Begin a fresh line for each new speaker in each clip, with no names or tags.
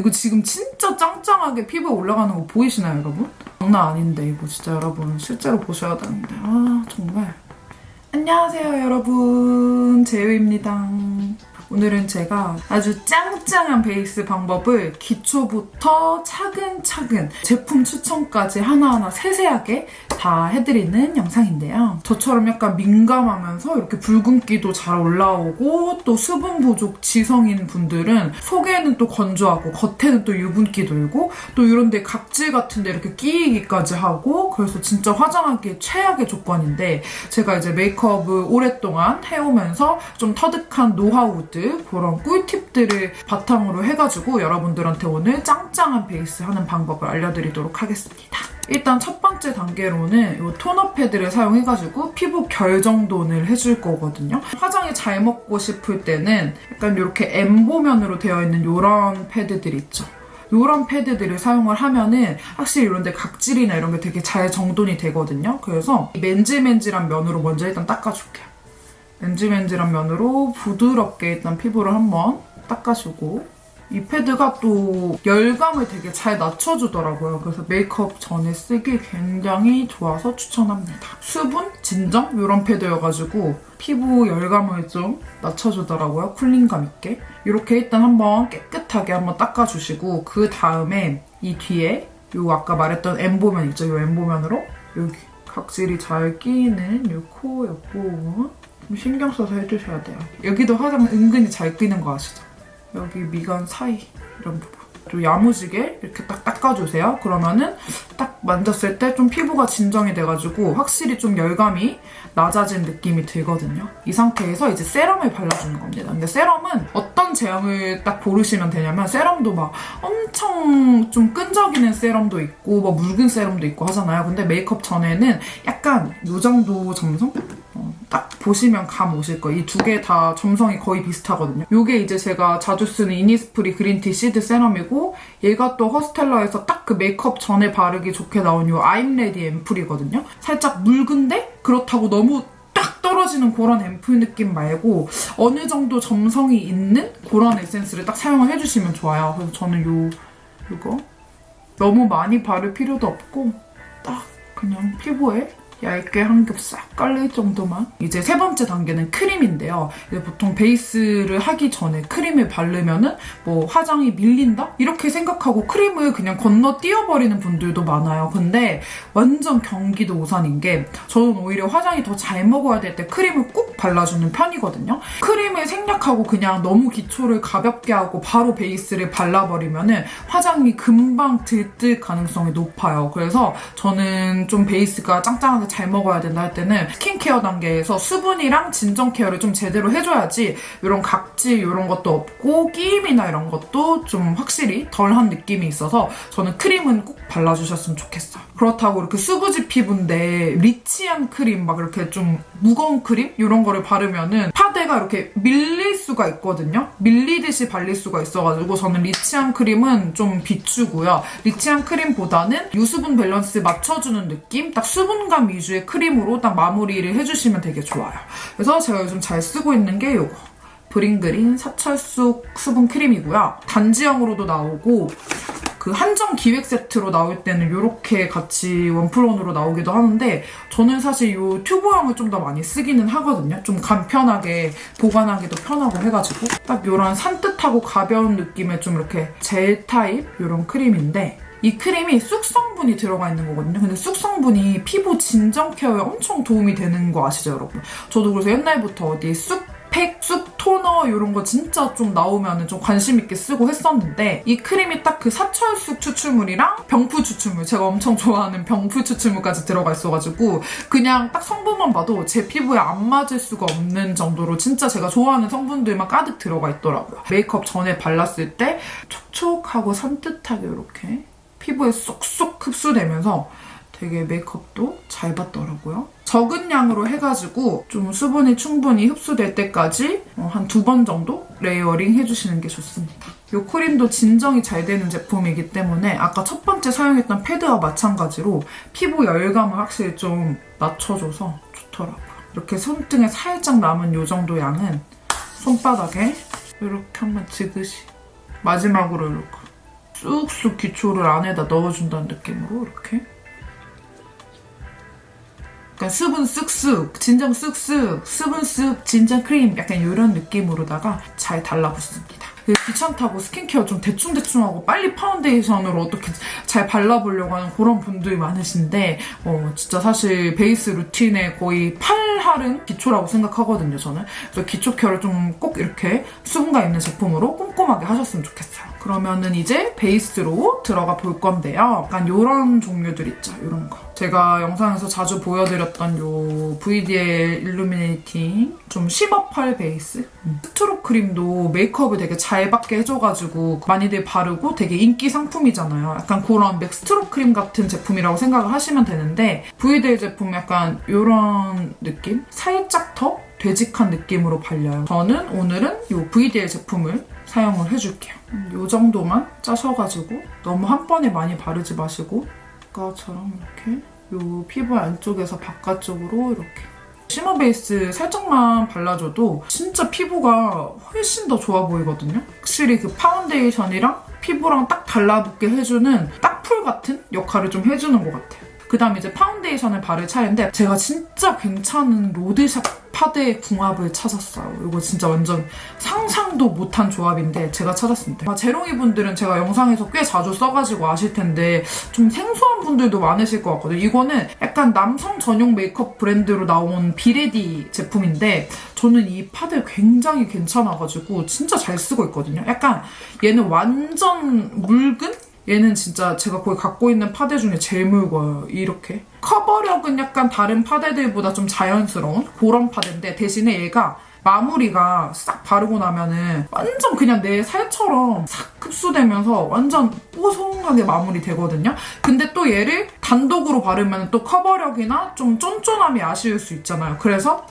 이거 지금 진짜 짱짱하게 피부에 올라가는 거 보이시나요, 여러분? 장난 아닌데 이거 진짜 여러분 실제로 보셔야 되는데. 아 정말. 안녕하세요 여러분, 재유입니다. 오늘은 제가 아주 짱짱한 베이스 방법을 기초부터 차근차근 제품 추천까지 하나하나 세세하게 다 해드리는 영상인데요. 저처럼 약간 민감하면서 이렇게 붉은기도 잘 올라오고 또 수분 부족 지성인 분들은 속에는 또 건조하고 겉에는 또 유분기 돌고 또 이런 데 각질 같은 데 이렇게 끼이기까지 하고, 그래서 진짜 화장하기 최악의 조건인데, 제가 이제 메이크업을 오랫동안 해오면서 좀 터득한 노하우들, 그런 꿀팁들을 바탕으로 해가지고 여러분들한테 오늘 짱짱한 베이스 하는 방법을 알려드리도록 하겠습니다. 일단 첫 번째 단계로는 이 토너 패드를 사용해가지고 피부 결정돈을 해줄 거거든요. 화장이 잘 먹고 싶을 때는 약간 이렇게 엠보면으로 되어 있는 이런 패드들 있죠. 이런 패드들을 사용을 하면은 확실히 이런 데 각질이나 이런 게 되게 잘 정돈이 되거든요. 그래서 맨질맨질한 면으로 먼저 일단 닦아줄게요. 맨질맨질한 면으로 부드럽게 일단 피부를 한번 닦아주고, 이 패드가 또 열감을 되게 잘 낮춰주더라고요. 그래서 메이크업 전에 쓰기 굉장히 좋아서 추천합니다. 수분, 진정 이런 패드여가지고 피부 열감을 좀 낮춰주더라고요. 쿨링감 있게. 이렇게 일단 한번 깨끗하게 한번 닦아주시고, 그 다음에 이 뒤에 요 아까 말했던 엠보면 있죠? 요 엠보면으로 여기 각질이 잘 끼이는 요 코 옆부분 좀 신경 써서 해주셔야 돼요. 여기도 화장 은근히 잘 끼는 거 아시죠? 여기 미간 사이 이런 부분 좀 야무지게 이렇게 딱 닦아주세요. 그러면은 딱 만졌을 때 좀 피부가 진정이 돼가지고 확실히 좀 열감이 낮아진 느낌이 들거든요. 이 상태에서 이제 세럼을 발라주는 겁니다. 근데 세럼은 어떤 제형을 딱 고르시면 되냐면, 세럼도 막 엄청 좀 끈적이는 세럼도 있고 뭐 묽은 세럼도 있고 하잖아요. 근데 메이크업 전에는 약간 이 정도 점성? 딱 보시면 감 오실 거예요. 이 두 개 다 점성이 거의 비슷하거든요. 이게 이제 제가 자주 쓰는 이니스프리 그린티 시드 세럼이고, 얘가 또 허스텔러에서 딱 그 메이크업 전에 바르기 좋게 나온 이 I'm Ready 앰플이거든요. 살짝 묽은데 그렇다고 너무 딱 떨어지는 그런 앰플 느낌 말고 어느 정도 점성이 있는 그런 에센스를 딱 사용을 해주시면 좋아요. 그래서 저는 이거 너무 많이 바를 필요도 없고 딱 그냥 피부에 얇게 한 겹 싹 깔릴 정도만. 이제 세 번째 단계는 크림인데요. 이제 보통 베이스를 하기 전에 크림을 바르면은 뭐 화장이 밀린다? 이렇게 생각하고 크림을 그냥 건너뛰어버리는 분들도 많아요. 근데 완전 경기도 우산인 게, 저는 오히려 화장이 더 잘 먹어야 될 때 크림을 꼭 발라주는 편이거든요. 크림을 생략하고 그냥 너무 기초를 가볍게 하고 바로 베이스를 발라버리면은 화장이 금방 들뜰 가능성이 높아요. 그래서 저는 좀 베이스가 짱짱하게 잘 먹어야 된다 할 때는 스킨케어 단계에서 수분이랑 진정 케어를 좀 제대로 해줘야지 이런 각질 이런 것도 없고 끼임이나 이런 것도 좀 확실히 덜한 느낌이 있어서 저는 크림은 꼭 발라주셨으면 좋겠어요. 그렇다고 이렇게 수부지 피부인데 리치한 크림, 막 이렇게 좀 무거운 크림 이런 거를 바르면은 파데가 이렇게 밀릴 수가 있거든요. 밀리듯이 발릴 수가 있어가지고 저는 리치한 크림은 좀 비추고요. 리치한 크림보다는 유수분 밸런스 맞춰주는 느낌? 딱 수분감 위주의 크림으로 딱 마무리를 해주시면 되게 좋아요. 그래서 제가 요즘 잘 쓰고 있는 게 이거 브링그린 사철쑥 수분 크림이고요. 단지형으로도 나오고 그 한정 기획 세트로 나올 때는 이렇게 같이 원플원으로 나오기도 하는데, 저는 사실 이 튜브형을 좀 더 많이 쓰기는 하거든요. 좀 간편하게 보관하기도 편하고 해가지고 딱 이런 산뜻하고 가벼운 느낌의 좀 이렇게 젤 타입 이런 크림인데, 이 크림이 쑥 성분이 들어가 있는 거거든요. 근데 쑥 성분이 피부 진정 케어에 엄청 도움이 되는 거 아시죠, 여러분? 저도 그래서 옛날부터 어디 쑥팩, 쑥 토너 이런 거 진짜 좀 나오면 좀 관심 있게 쓰고 했었는데, 이 크림이 딱 그 사철쑥 추출물이랑 병푸 추출물, 제가 엄청 좋아하는 병푸 추출물까지 들어가 있어가지고 그냥 딱 성분만 봐도 제 피부에 안 맞을 수가 없는 정도로 진짜 제가 좋아하는 성분들만 가득 들어가 있더라고요. 메이크업 전에 발랐을 때 촉촉하고 산뜻하게 이렇게 피부에 쏙쏙 흡수되면서 되게 메이크업도 잘 받더라고요. 적은 양으로 해가지고 좀 수분이 충분히 흡수될 때까지 한 2번 정도 레이어링 해주시는 게 좋습니다. 이 크림도 진정이 잘 되는 제품이기 때문에 아까 첫 번째 사용했던 패드와 마찬가지로 피부 열감을 확실히 좀 낮춰줘서 좋더라고요. 이렇게 손등에 살짝 남은 이 정도 양은 손바닥에 이렇게 한번 지그시 마지막으로 이렇게 쑥쑥 기초를 안에다 넣어준다는 느낌으로 이렇게. 약간 수분 쓱쓱, 진정 쓱쓱, 수분 쓱, 진정 크림 약간 이런 느낌으로다가 잘 달라붙습니다. 귀찮다고 스킨케어 좀 대충대충하고 빨리 파운데이션으로 어떻게 잘 발라보려고 하는 그런 분들이 많으신데 진짜 사실 베이스 루틴의 거의 8할은 기초라고 생각하거든요, 저는. 그래서 기초 케어를 좀 꼭 이렇게 수분감 있는 제품으로 꼼꼼하게 하셨으면 좋겠어요. 그러면은 이제 베이스로 들어가 볼 건데요. 약간 이런 종류들 있죠, 이런 거. 제가 영상에서 자주 보여드렸던 요 VDL 일루미네이팅 좀 심업할 베이스? 스트로 크림도 메이크업을 되게 잘 받게 해줘가지고 많이들 바르고 되게 인기 상품이잖아요. 약간 그런 맥스트로 크림 같은 제품이라고 생각을 하시면 되는데 VDL 제품 약간 이런 느낌? 살짝 더 되직한 느낌으로 발려요. 저는 오늘은 이 VDL 제품을 사용을 해줄게요. 이 정도만 짜셔가지고 너무 한 번에 많이 바르지 마시고 아까처럼 이렇게 이 피부 안쪽에서 바깥쪽으로 이렇게 쉬머 베이스 살짝만 발라줘도 진짜 피부가 훨씬 더 좋아 보이거든요. 확실히 그 파운데이션이랑 피부랑 딱 달라붙게 해주는 딱풀 같은 역할을 좀 해주는 것 같아요. 그 다음 이제 파운데이션을 바를 차례인데 제가 진짜 괜찮은 로드샵 파데 궁합을 찾았어요. 이거 진짜 완전 상상도 못한 조합인데 제가 찾았습니다. 제롱이 분들은 제가 영상에서 꽤 자주 써가지고 아실 텐데 좀 생소한 분들도 많으실 것 같거든요. 이거는 약간 남성 전용 메이크업 브랜드로 나온 비레디 제품인데 저는 이 파데 굉장히 괜찮아가지고 진짜 잘 쓰고 있거든요. 약간 얘는 완전 묽은? 얘는 진짜 제가 거의 갖고 있는 파데 중에 제일 묽어요. 이렇게. 커버력은 약간 다른 파데들보다 좀 자연스러운 그런 파데인데 대신에 얘가 마무리가 싹 바르고 나면은 완전 그냥 내 살처럼 싹 흡수되면서 완전 뽀송하게 마무리되거든요. 근데 또 얘를 단독으로 바르면 또 커버력이나 좀 쫀쫀함이 아쉬울 수 있잖아요. 그래서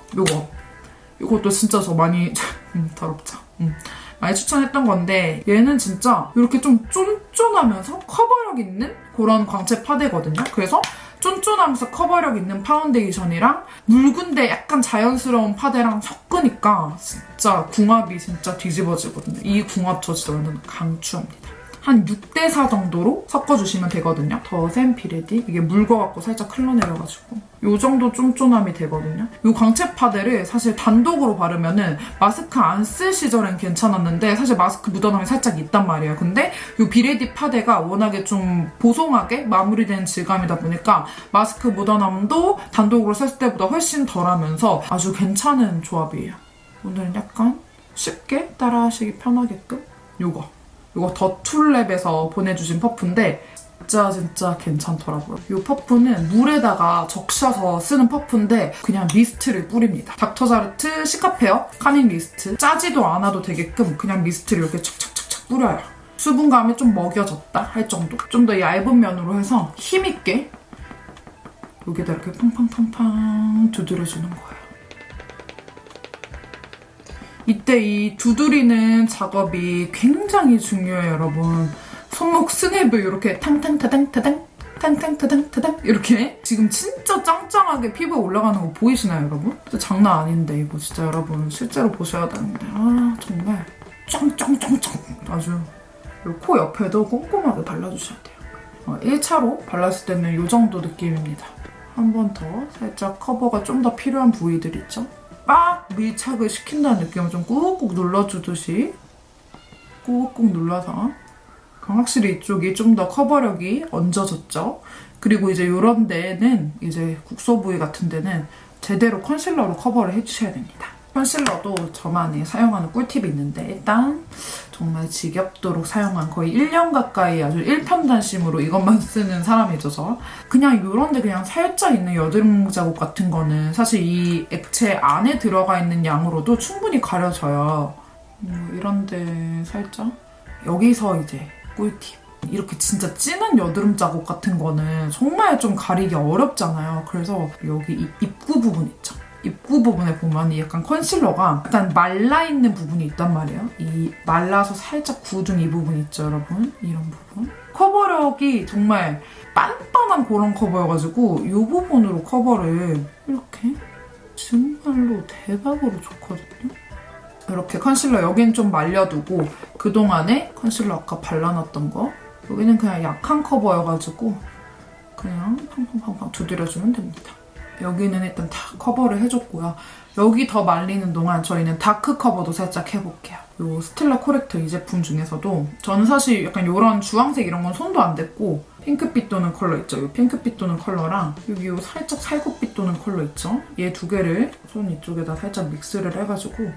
이것도 진짜 저 많이 더럽죠. 많이 추천했던 건데 얘는 진짜 이렇게 좀 쫀쫀하면서 커버력 있는 그런 광채 파데거든요. 그래서 쫀쫀하면서 커버력 있는 파운데이션이랑 묽은데 약간 자연스러운 파데랑 섞으니까 진짜 궁합이 진짜 뒤집어지거든요. 이 궁합 저 진짜 완전 강추합니다. 한 6대4 정도로 섞어주시면 되거든요. 더 센 비레디. 이게 묽어갖고 살짝 흘러내려가지고 이 정도 쫀쫀함이 되거든요. 이 광채 파데를 사실 단독으로 바르면은 마스크 안 쓸 시절엔 괜찮았는데 사실 마스크 묻어남이 살짝 있단 말이에요. 근데 이 비레디 파데가 워낙에 좀 보송하게 마무리된 질감이다 보니까 마스크 묻어남도 단독으로 썼을 때보다 훨씬 덜하면서 아주 괜찮은 조합이에요. 오늘은 약간 쉽게 따라하시기 편하게끔 이거 더툴랩에서 보내주신 퍼프인데 진짜 괜찮더라고요. 이 퍼프는 물에다가 적셔서 쓰는 퍼프인데 그냥 미스트를 뿌립니다. 닥터자르트 시카페어 카밍 미스트. 짜지도 않아도 되게끔 그냥 미스트를 이렇게 착착착착 뿌려요. 수분감이 좀 먹여졌다 할 정도. 좀 더 얇은 면으로 해서 힘있게 여기다 이렇게 팡팡팡팡 두드려주는 거예요. 이때 이 두드리는 작업이 굉장히 중요해요, 여러분. 손목 스냅을 이렇게 탕탕타당타당 탕탕타당타당 이렇게 지금 진짜 짱짱하게 피부에 올라가는 거 보이시나요, 여러분? 진짜 장난 아닌데 이거 진짜 여러분 실제로 보셔야 되는데 정말 짱짱짱짱 아주 코 옆에도 꼼꼼하게 발라주셔야 돼요. 1차로 발랐을 때는 이 정도 느낌입니다. 한 번 더 살짝 커버가 좀 더 필요한 부위들 있죠? 빡 밀착을 시킨다는 느낌을 좀 꾹꾹 눌러주듯이 꾹꾹 눌러서 그럼 확실히 이쪽이 좀 더 커버력이 얹어졌죠. 그리고 이제 이런 데는 이제 국소 부위 같은 데는 제대로 컨실러로 커버를 해주셔야 됩니다. 컨실러도 저만이 사용하는 꿀팁이 있는데 일단 정말 지겹도록 사용한 거의 1년 가까이 아주 일편단심으로 이것만 쓰는 사람이죠, 저. 그냥 이런데 그냥 살짝 있는 여드름 자국 같은 거는 사실 이 액체 안에 들어가 있는 양으로도 충분히 가려져요. 이런데 살짝 여기서 이제 꿀팁. 이렇게 진짜 진한 여드름 자국 같은 거는 정말 좀 가리기 어렵잖아요. 그래서 여기 이 입구 부분 있죠. 입구 부분에 보면 약간 컨실러가 약간 말라있는 부분이 있단 말이에요. 이 말라서 살짝 굳은 이 부분 있죠, 여러분? 이런 부분. 커버력이 정말 빤빤한 그런 커버여가지고 이 부분으로 커버를 이렇게 정말로 대박으로 좋거든요. 이렇게 컨실러 여긴 좀 말려두고 그동안에 컨실러 아까 발라놨던 거 여기는 그냥 약한 커버여가지고 그냥 팡팡팡팡 두드려주면 됩니다. 여기는 일단 다 커버를 해줬고요. 여기 더 말리는 동안 저희는 다크 커버도 살짝 해볼게요. 이 스텔라 코렉터 이 제품 중에서도 저는 사실 약간 이런 주황색 이런 건 손도 안 댔고 핑크빛 도는 컬러 있죠? 이 핑크빛 도는 컬러랑 여기 이 살짝 살구빛 도는 컬러 있죠? 얘 두 개를 손 이쪽에다 살짝 믹스를 해가지고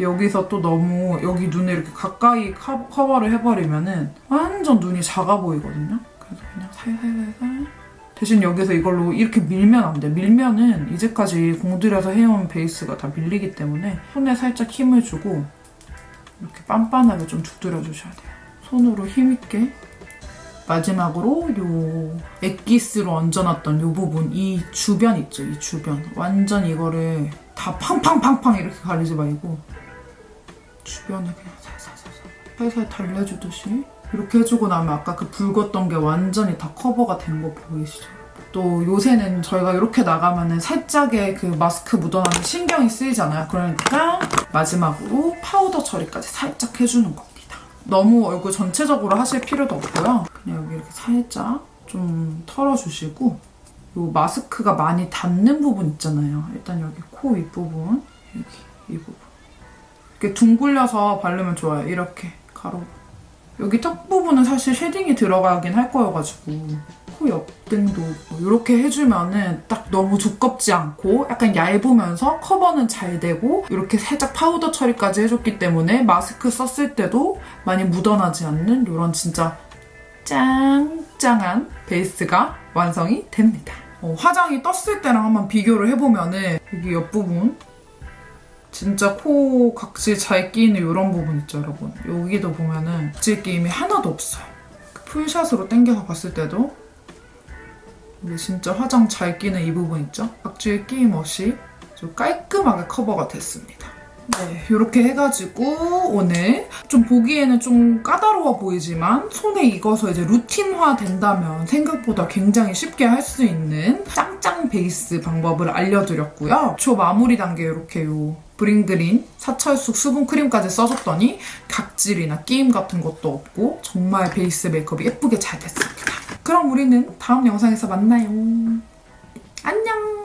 여기서 또 너무 여기 눈에 이렇게 가까이 커버를 해버리면은 완전 눈이 작아 보이거든요? 그래서 그냥 살살살살 대신 여기서 이걸로 이렇게 밀면 안 돼. 밀면은 이제까지 공들여서 해온 베이스가 다 밀리기 때문에 손에 살짝 힘을 주고 이렇게 빤빤하게 좀 두드려 주셔야 돼요. 손으로 힘있게. 마지막으로 요 액기스로 얹어놨던 요 부분, 이 주변 있죠? 이 주변. 완전 이거를 다 팡팡팡팡 이렇게 가리지 말고 주변을 그냥 살살 달래주듯이 이렇게 해주고 나면 아까 그 붉었던 게 완전히 다 커버가 된 거 보이시죠? 또 요새는 저희가 이렇게 나가면은 살짝의 그 마스크 묻어나는 신경이 쓰이잖아요. 그러니까 마지막으로 파우더 처리까지 살짝 해주는 겁니다. 너무 얼굴 전체적으로 하실 필요도 없고요. 그냥 여기 이렇게 살짝 좀 털어주시고 요 마스크가 많이 닿는 부분 있잖아요. 일단 여기 코 윗부분, 여기 이 부분 이렇게 둥글려서 바르면 좋아요. 이렇게 가로. 여기 턱 부분은 사실 쉐딩이 들어가긴 할 거여가지고 코 옆등도 이렇게 해주면은 딱 너무 두껍지 않고 약간 얇으면서 커버는 잘 되고 이렇게 살짝 파우더 처리까지 해줬기 때문에 마스크 썼을 때도 많이 묻어나지 않는 이런 진짜 짱짱한 베이스가 완성이 됩니다. 화장이 떴을 때랑 한번 비교를 해보면은 여기 옆부분 진짜 코 각질 잘 끼이는 이런 부분 있죠, 여러분. 여기도 보면은 각질 끼임이 하나도 없어요. 풀샷으로 당겨서 봤을 때도 여기 진짜 화장 잘 끼는 이 부분 있죠? 각질 끼임 없이 좀 깔끔하게 커버가 됐습니다. 네, 이렇게 해가지고 오늘 좀 보기에는 좀 까다로워 보이지만 손에 익어서 이제 루틴화 된다면 생각보다 굉장히 쉽게 할 수 있는 짱짱 베이스 방법을 알려드렸고요. 초 마무리 단계에 이렇게 요 브링그린 사철쑥 수분 크림까지 써줬더니 각질이나 끼임 같은 것도 없고 정말 베이스 메이크업이 예쁘게 잘 됐습니다. 그럼 우리는 다음 영상에서 만나요. 안녕!